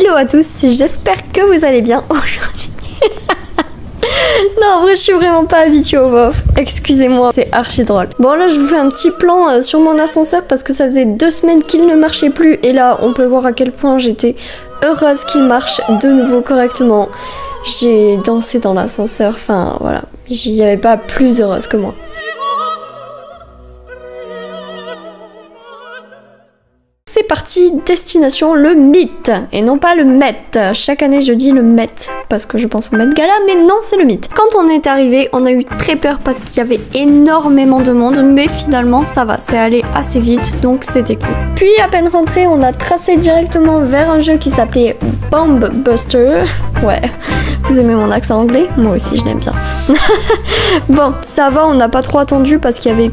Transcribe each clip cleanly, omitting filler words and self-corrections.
Hello à tous, j'espère que vous allez bien aujourd'hui. Non, en vrai, je suis vraiment pas habituée au VOF. Excusez-moi, c'est archi drôle. Bon, là, je vous fais un petit plan sur mon ascenseur parce que ça faisait 2 semaines qu'il ne marchait plus. Et là, on peut voir à quel point j'étais heureuse qu'il marche de nouveau correctement. J'ai dansé dans l'ascenseur, enfin, voilà. J'y avais pas plus heureuse que moi. C'est parti, destination le Mythe et non pas le Met. Chaque année je dis le Met parce que je pense au Met Gala, mais non, c'est le Mythe. Quand on est arrivé, on a eu très peur parce qu'il y avait énormément de monde, mais finalement ça va, c'est allé assez vite, donc c'était cool. Puis à peine rentré, on a tracé directement vers un jeu qui s'appelait Bomb Buster. Ouais, vous aimez mon accent anglais? Moi aussi je l'aime bien. Bon, ça va, on n'a pas trop attendu parce qu'il y avait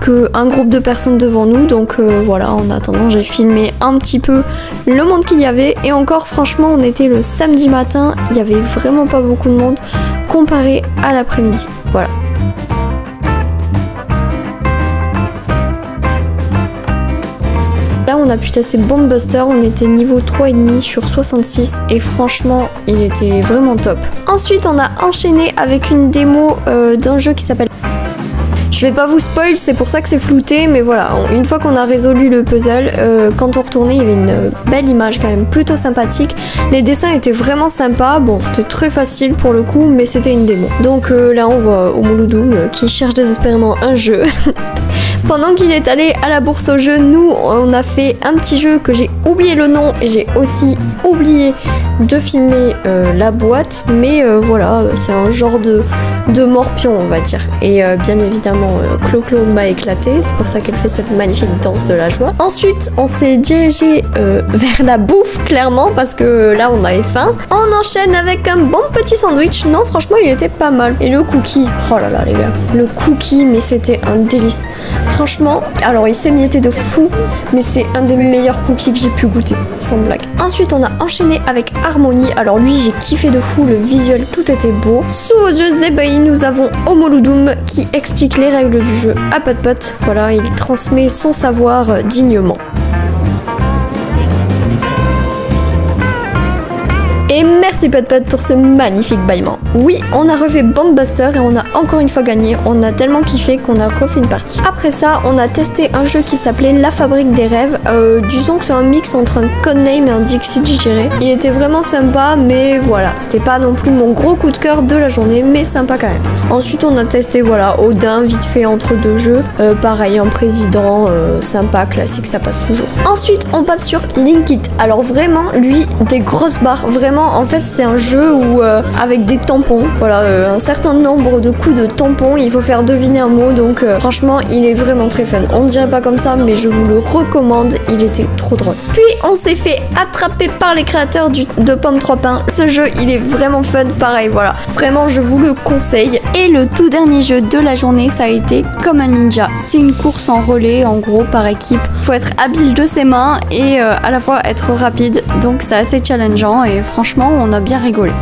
qu'un groupe de personnes devant nous, donc voilà, en attendant j'ai filmé un petit peu le monde qu'il y avait, et encore franchement on était le samedi matin, il y avait vraiment pas beaucoup de monde comparé à l'après-midi, voilà. Là on a pu tester Bomb Buster, on était niveau 3,5 sur 66 et franchement il était vraiment top. Ensuite on a enchaîné avec une démo d'un jeu qui s'appelle... Je vais pas vous spoil, c'est pour ça que c'est flouté, mais voilà, une fois qu'on a résolu le puzzle, quand on retournait, il y avait une belle image quand même, plutôt sympathique. Les dessins étaient vraiment sympas, bon, c'était très facile pour le coup, mais c'était une démo. Donc là, on voit Omoludum qui cherche désespérément un jeu. Pendant qu'il est allé à la bourse aux jeux, nous, on a fait un petit jeu que j'ai oublié le nom, et j'ai aussi oublié de filmer la boîte, mais voilà, c'est un genre de morpion, on va dire. Et bien évidemment, Clo-Clo m'a éclaté, c'est pour ça qu'elle fait cette magnifique danse de la joie. Ensuite, on s'est dirigé vers la bouffe, clairement, parce que là, on avait faim. On enchaîne avec un bon petit sandwich. Non, franchement, il était pas mal. Et le cookie, oh là là, les gars, le cookie, mais c'était un délice. Franchement, alors il s'émiettait de fou, mais c'est un des meilleurs cookies que j'ai pu goûter, sans blague. Ensuite, on a enchaîné avec Harmony. Alors lui, j'ai kiffé de fou, le visuel, tout était beau. Sous vos yeux ébahis, nous avons Omoludum qui explique les règles du jeu à Pot-Pot. Voilà, il transmet son savoir dignement. Et merci Pot-Pot pour ce magnifique bâillement. Oui, on a refait Bomb Buster et on a encore une fois gagné. On a tellement kiffé qu'on a refait une partie. Après ça, on a testé un jeu qui s'appelait La Fabrique des Rêves. Disons que c'est un mix entre un Codename et un Dixit, je dirais. Il était vraiment sympa, mais voilà, c'était pas non plus mon gros coup de cœur de la journée, mais sympa quand même. Ensuite, on a testé, voilà, Odin, vite fait entre deux jeux. Pareil, un président, sympa, classique, ça passe toujours. Ensuite, on passe sur Linkit. Alors vraiment, lui, des grosses barres, vraiment. En fait, c'est un jeu où avec des tampons, voilà, un certain nombre de coups de tampons, il faut faire deviner un mot, donc franchement, il est vraiment très fun. On ne dirait pas comme ça, mais je vous le recommande, il était trop drôle. Puis, on s'est fait attraper par les créateurs de Pommes 3 Pains. Ce jeu, il est vraiment fun, pareil, voilà. Vraiment, je vous le conseille. Et le tout dernier jeu de la journée, ça a été Comme un ninja. C'est une course en relais, en gros, par équipe. Faut être habile de ses mains et à la fois être rapide, donc c'est assez challengeant et franchement, on a bien rigolé.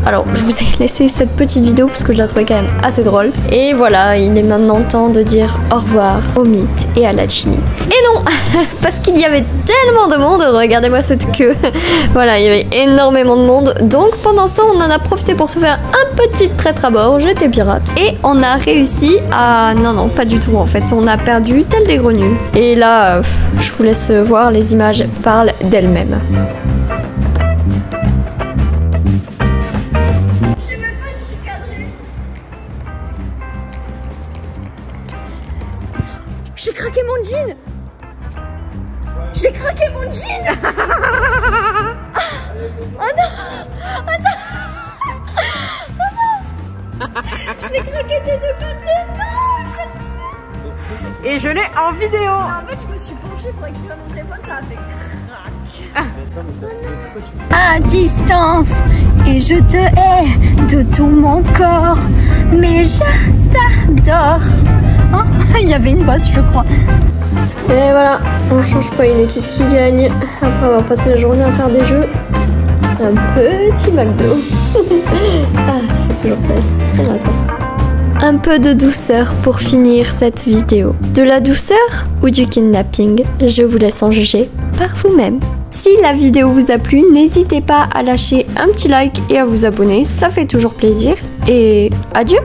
Alors, je vous ai laissé cette petite vidéo parce que je la trouvais quand même assez drôle. Et voilà, il est maintenant temps de dire au revoir au Mythe et à la Chimie. Et non, parce qu'il y avait tellement de monde, regardez-moi cette queue. Voilà, il y avait énormément de monde. Donc pendant ce temps, on en a profité pour se faire un petit traître à bord. J'étais pirate. Et on a réussi à... Non, pas du tout en fait. On a perdu tel des gros nuls. Et là, je vous laisse voir, les images parlent d'elles-mêmes. J'ai craqué mon jean! J'ai craqué mon jean! Oh non! Attends! Oh non! Je l'ai craqué des deux côtés! Non! Et je l'ai en vidéo! En fait, je me suis penchée pour récupérer mon téléphone, ça a fait crac! Oh non! À distance, et je te hais de tout mon corps, mais je t'adore! Oh, il y avait une bosse, je crois. Et voilà, on change pas une équipe qui gagne. Après avoir passé la journée à faire des jeux, un petit McDo. Ah, ça fait toujours plaisir. Un peu de douceur pour finir cette vidéo. De la douceur ou du kidnapping? Je vous laisse en juger par vous-même. Si la vidéo vous a plu, n'hésitez pas à lâcher un petit like et à vous abonner, ça fait toujours plaisir. Et adieu!